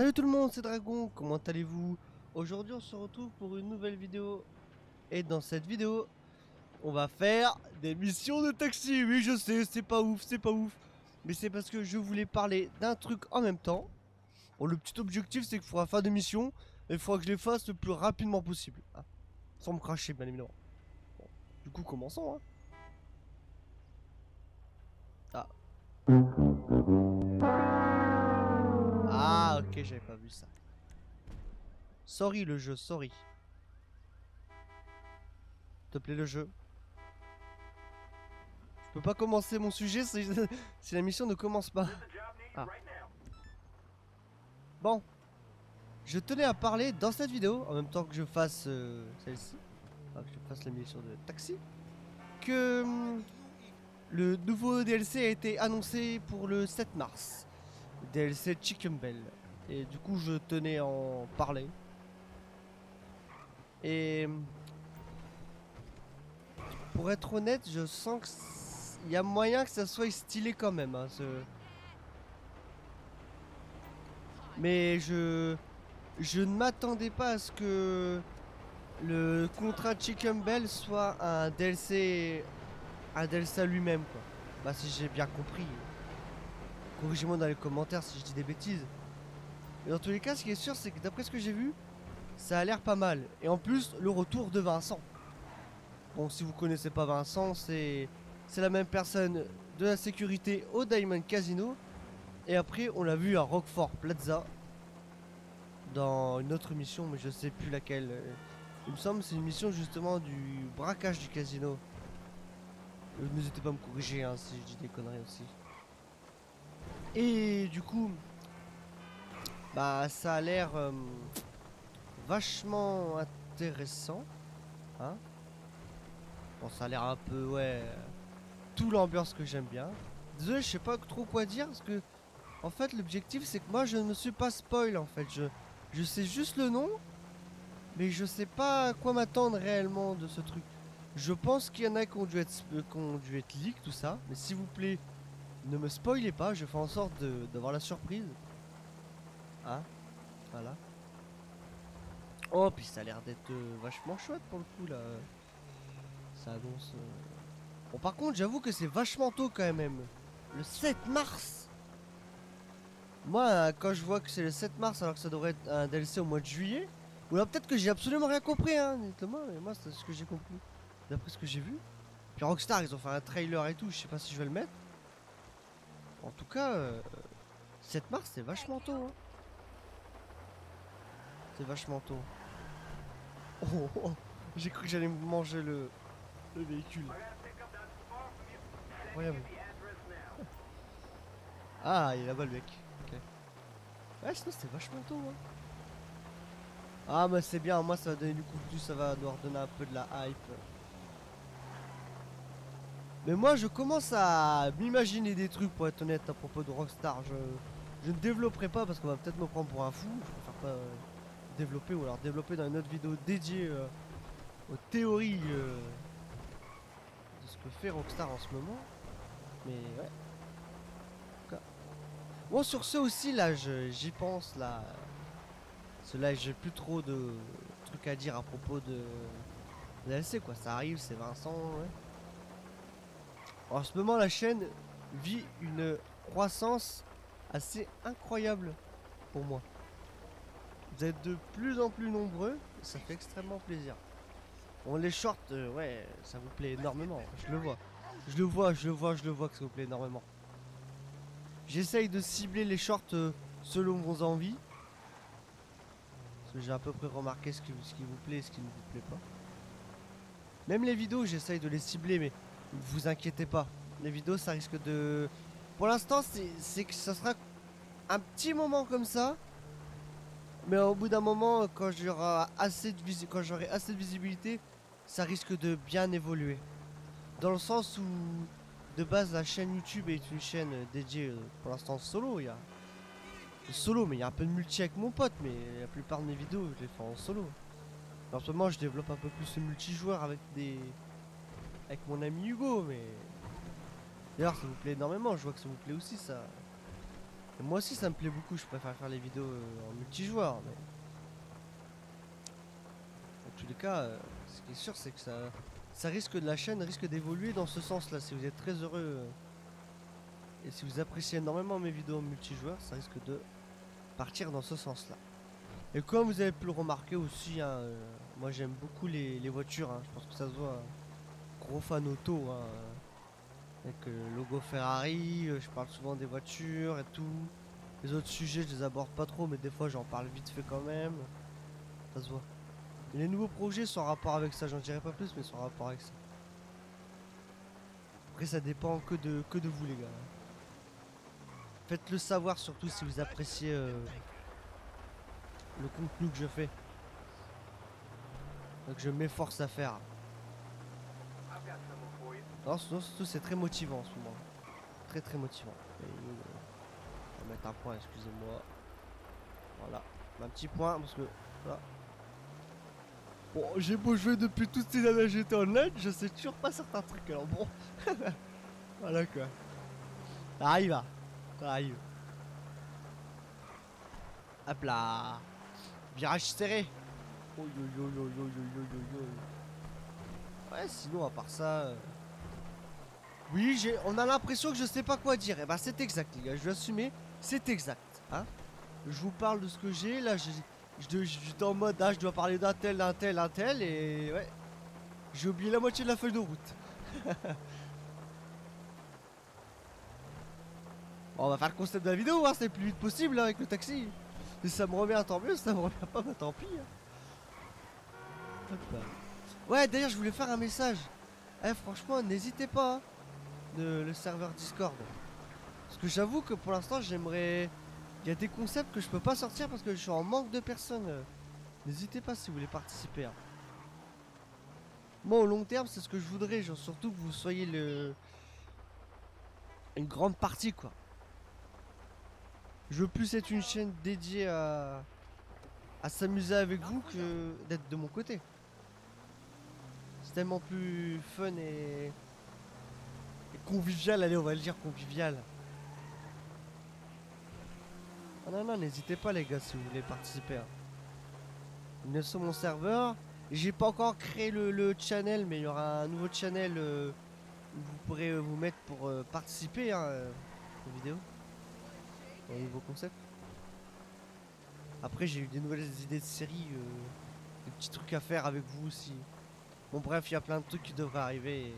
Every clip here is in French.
Salut tout le monde, c'est Dragon, comment allez-vous? Aujourd'hui on se retrouve pour une nouvelle vidéo. Et dans cette vidéo, on va faire des missions de taxi. Oui je sais, c'est pas ouf, c'est pas ouf. Mais c'est parce que je voulais parler d'un truc en même temps. Bon, le petit objectif c'est qu'il faudra faire des missions. Et il faudra que je les fasse le plus rapidement possible, hein. Sans me cracher bien évidemment. Bon, du coup commençons, hein. Ah. Ah ok, j'avais pas vu ça. Sorry le jeu, sorry. Te plaît le jeu? Je peux pas commencer mon sujet si, si la mission ne commence pas. Ah. Bon. Je tenais à parler dans cette vidéo, en même temps que je fasse celle-ci, enfin, que je fasse la mission de taxi, que le nouveau DLC a été annoncé pour le 7 mars. DLC Chicken Bell. Et du coup, je tenais à en parler. Et pour être honnête, je sens qu'il y a moyen que ça soit stylé quand même, hein, Mais je ne m'attendais pas à ce que le contrat Chicken Bell soit un DLC à lui-même, quoi. Bah si j'ai bien compris. Corrigez-moi dans les commentaires si je dis des bêtises. Mais dans tous les cas, ce qui est sûr, c'est que d'après ce que j'ai vu, ça a l'air pas mal. Et en plus, le retour de Vincent. Bon, si vous connaissez pas Vincent, c'est la même personne de la sécurité au Diamond Casino. Et après, on l'a vu à Rockfort Plaza. Dans une autre mission, mais je sais plus laquelle. Il me semble que c'est une mission justement du braquage du casino. N'hésitez pas à me corriger, hein, si je dis des conneries aussi. Et du coup, bah ça a l'air vachement intéressant, hein. Bon, ça a l'air un peu, ouais, tout l'ambiance que j'aime bien. Désolé, je sais pas trop quoi dire parce que, en fait, l'objectif c'est que moi je ne me suis pas spoil en fait. Je sais juste le nom, mais je sais pas à quoi m'attendre réellement de ce truc. Je pense qu'il y en a qui ont dû être leak, tout ça, mais s'il vous plaît, ne me spoilez pas, je fais en sorte d'avoir la surprise. Hein, voilà. Oh, puis ça a l'air d'être vachement chouette pour le coup là. Ça annonce. Bon, par contre, j'avoue que c'est vachement tôt quand même. Le 7 mars. Moi, quand je vois que c'est le 7 mars alors que ça devrait être un DLC au mois de juillet, ou là peut-être que j'ai absolument rien compris, hein, dites-le-moi, mais moi c'est ce que j'ai compris. D'après ce que j'ai vu. Puis Rockstar, ils ont fait un trailer et tout, je sais pas si je vais le mettre. En tout cas, 7 mars, c'est vachement tôt, hein. C'est vachement tôt. Oh, oh, oh. J'ai cru que j'allais me manger le véhicule. Incroyable. Ah, il est là-bas le mec. Ok. Ouais, sinon c'est vachement tôt, hein. Ah, mais c'est bien, moi ça va donner du contenu, ça va nous redonner un peu de la hype. Mais moi je commence à m'imaginer des trucs pour être honnête à propos de Rockstar. Je ne développerai pas parce qu'on va peut-être me prendre pour un fou. Je préfère pas développer ou alors développer dans une autre vidéo dédiée aux théories de ce que fait Rockstar en ce moment. Mais ouais. En tout cas. Bon, sur ce aussi, là, j'y pense, là. Parce que là, j'ai plus trop de trucs à dire à propos de DLC, quoi. Ça arrive, c'est Vincent, ouais. En ce moment, la chaîne vit une croissance assez incroyable pour moi. Vous êtes de plus en plus nombreux, et ça fait extrêmement plaisir. Bon, les shorts, ouais, ça vous plaît énormément, je le vois. Je le vois, je le vois que ça vous plaît énormément. J'essaye de cibler les shorts selon vos envies. Parce que j'ai à peu près remarqué ce qui vous plaît et ce qui ne vous plaît pas. Même les vidéos, j'essaye de les cibler, mais vous inquiétez pas. Les vidéos, ça risque de... Pour l'instant, c'est que ça sera un petit moment comme ça. Mais au bout d'un moment, quand j'aurai assez de visibilité, ça risque de bien évoluer. Dans le sens où, de base, la chaîne YouTube est une chaîne dédiée pour l'instant solo. Il y a solo, mais il y a un peu de multi avec mon pote. Mais la plupart de mes vidéos, je les fais en solo. En ce moment, je développe un peu plus le multijoueur avec mon ami Hugo. Mais d'ailleurs, ça vous plaît énormément. Je vois que ça vous plaît aussi, ça. Et moi aussi ça me plaît beaucoup, je préfère faire les vidéos en multijoueur, mais dans tous les cas, ce qui est sûr c'est que ça risque de la chaîne risque d'évoluer dans ce sens là. Si vous êtes très heureux et si vous appréciez énormément mes vidéos en multijoueur, ça risque de partir dans ce sens là. Et comme vous avez pu le remarquer aussi, hein, moi j'aime beaucoup les voitures, hein, je pense que ça se voit, gros fan auto, hein, avec le logo Ferrari, je parle souvent des voitures et tout. Les autres sujets je les aborde pas trop, mais des fois j'en parle vite fait quand même, ça se voit. Et les nouveaux projets sont en rapport avec ça, j'en dirai pas plus, mais sont en rapport avec ça. Après ça dépend que de vous les gars. Faites-le savoir surtout si vous appréciez le contenu que je fais. Donc je m'efforce à faire. Non, surtout c'est très motivant en ce moment. Très très motivant. Et, on va mettre un point, excusez-moi. Voilà. Un petit point parce que. Voilà. Bon, j'ai beau jouer depuis toutes ces années j'étais online, je sais toujours pas certains trucs. Alors bon. Voilà quoi. Ça arrive, hein. Ça arrive. Hop là. Virage serré. Oh yo yo yo yo yo yo yo yo. Ouais, sinon à part ça. Oui, on a l'impression que je sais pas quoi dire. Et bah c'est exact les gars, je vais assumer, c'est exact. Hein, je vous parle de ce que j'ai, là j'étais en mode ah je dois parler d'un tel, et ouais. J'ai oublié la moitié de la feuille de route. Bon, on va faire le concept de la vidéo, hein, c'est le plus vite possible hein, avec le taxi. Si ça me revient tant mieux, si ça me revient pas, bah tant pis. Hein. Ouais d'ailleurs je voulais faire un message. Eh franchement n'hésitez pas hein, le serveur Discord. Parce que j'avoue que pour l'instant j'aimerais... Il y a des concepts que je peux pas sortir parce que je suis en manque de personnes. N'hésitez pas si vous voulez participer. Hein. Moi au long terme c'est ce que je voudrais, genre surtout que vous soyez une grande partie quoi. Je veux plus être une chaîne dédiée à s'amuser avec vous que d'être de mon côté. C'est tellement plus fun et convivial, allez on va le dire convivial. Ah non non n'hésitez pas les gars si vous voulez participer. Hein. Venez sur mon serveur. J'ai pas encore créé le channel, mais il y aura un nouveau channel où vous pourrez vous mettre pour participer hein, aux vidéos, au nouveau concept. Après j'ai eu des nouvelles idées de séries, des petits trucs à faire avec vous aussi. Bon bref, il y a plein de trucs qui devraient arriver.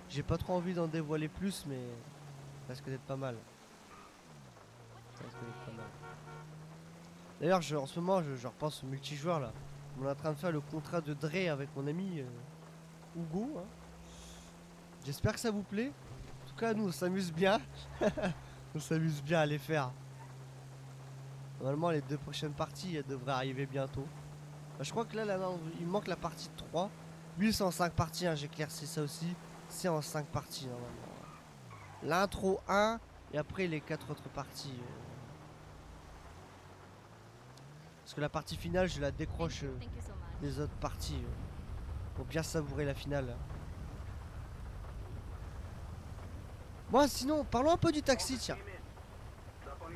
J'ai pas trop envie d'en dévoiler plus, mais ça risque d'être pas mal. Ça risque d'être pas mal. D'ailleurs, en ce moment, je repense au multijoueur là. On est en train de faire le contrat de Dre avec mon ami Hugo. Hein. J'espère que ça vous plaît. En tout cas, nous on s'amuse bien. On s'amuse bien à les faire. Normalement, les 2 prochaines parties elles devraient arriver bientôt. Bah, je crois que là, il manque la partie 3. Lui, c'est en 5 parties. Hein, j'éclaircis ça aussi. C'est en 5 parties normalement. L'intro 1 et après les 4 autres parties. Parce que la partie finale, je la décroche des autres parties pour bien savourer la finale. Moi, sinon, parlons un peu du taxi, tiens.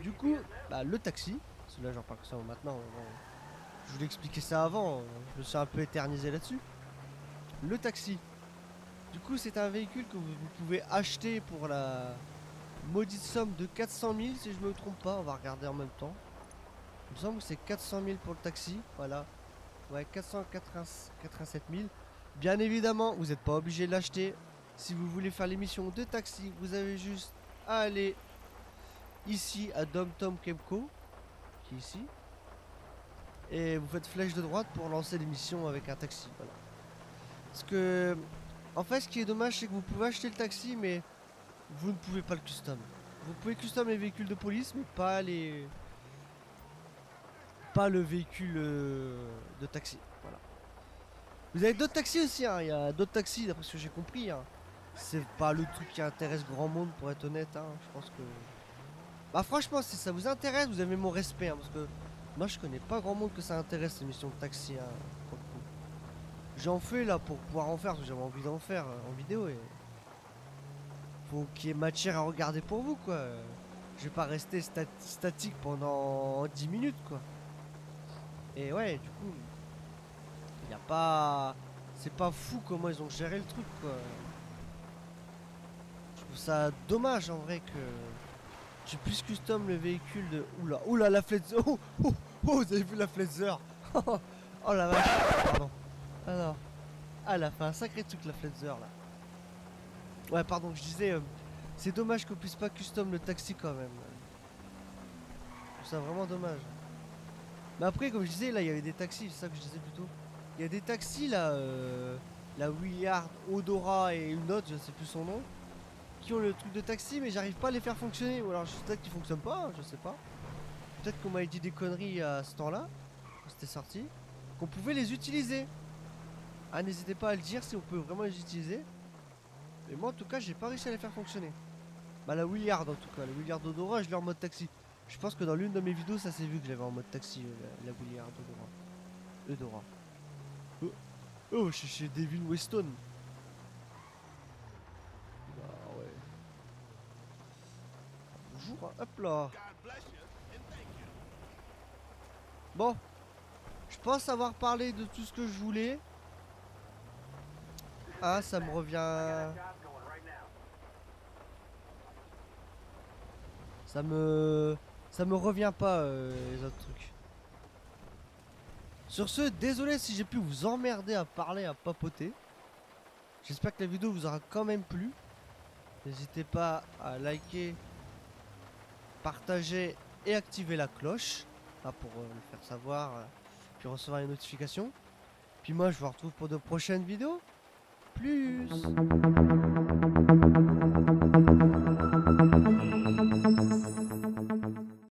Du coup, bah, le taxi, parce que là, j'en parle que ça maintenant. Je voulais expliquer ça avant, je me suis un peu éternisé là-dessus. Le taxi. Du coup, c'est un véhicule que vous pouvez acheter pour la maudite somme de 400 000, si je me trompe pas. On va regarder en même temps. Il me semble que c'est 400 000 pour le taxi, voilà. Ouais, 487 000. Bien évidemment, vous n'êtes pas obligé de l'acheter. Si vous voulez faire l'émission de taxi, vous avez juste à aller ici à DomTom Kemco, qui est ici. Et vous faites flèche de droite pour lancer l'émission avec un taxi, voilà. Parce que, en fait, ce qui est dommage, c'est que vous pouvez acheter le taxi, mais vous ne pouvez pas le custom. Vous pouvez custom les véhicules de police, mais pas le véhicule de taxi. Voilà. Vous avez d'autres taxis aussi, hein. Il y a d'autres taxis d'après ce que j'ai compris. Hein. C'est pas le truc qui intéresse grand monde pour être honnête. Hein. Je pense que... Bah franchement, si ça vous intéresse, vous avez mon respect. Hein, parce que moi je connais pas grand monde que ça intéresse l'émission de taxi. Hein, pour le coup. J'en fais là pour pouvoir en faire, parce que j'avais envie d'en faire en vidéo. Et faut qu'il y ait matière à regarder pour vous quoi. je vais pas rester statique pendant 10 minutes quoi. Et ouais, du coup, il y a pas, c'est pas fou comment ils ont géré le truc quoi. Je trouve ça dommage en vrai que tu puisses custom le véhicule de, oula, oula la Fletcher, oh, oh, oh, vous avez vu la Fletcher. Oh la vache, pardon. Ah non, ah, elle a fait un sacré truc la Fletcher là. Ouais, pardon, je disais, c'est dommage qu'on puisse pas custom le taxi quand même. Je trouve ça vraiment dommage. Mais après, comme je disais, là, il y avait des taxis, c'est ça que je disais plutôt. Il y a des taxis là, la Willard, Odora et une autre, je sais plus son nom, qui ont le truc de taxi, mais j'arrive pas à les faire fonctionner. Ou alors peut-être qu'ils fonctionnent pas, je sais pas. Peut-être qu'on m'avait dit des conneries à ce temps-là, quand c'était sorti, qu'on pouvait les utiliser. Ah, n'hésitez pas à le dire si on peut vraiment les utiliser. Mais moi, en tout cas, j'ai pas réussi à les faire fonctionner. Bah la Willard en tout cas, la Willard Odora je l'ai en mode taxi. Je pense que dans l'une de mes vidéos ça s'est vu que je l'avais en mode taxi, la Willard Odora. Oh, oh, je suis chez Devin Weston. Bah ouais. Bonjour, hop là. Bon, je pense avoir parlé de tout ce que je voulais. Ah, ça me revient. Ça me revient pas les autres trucs. Sur ce, désolé si j'ai pu vous emmerder à parler, à papoter. J'espère que la vidéo vous aura quand même plu. N'hésitez pas à liker, partager et activer la cloche là, pour le faire savoir, puis recevoir les notifications. Puis moi je vous retrouve pour de prochaines vidéos. Plus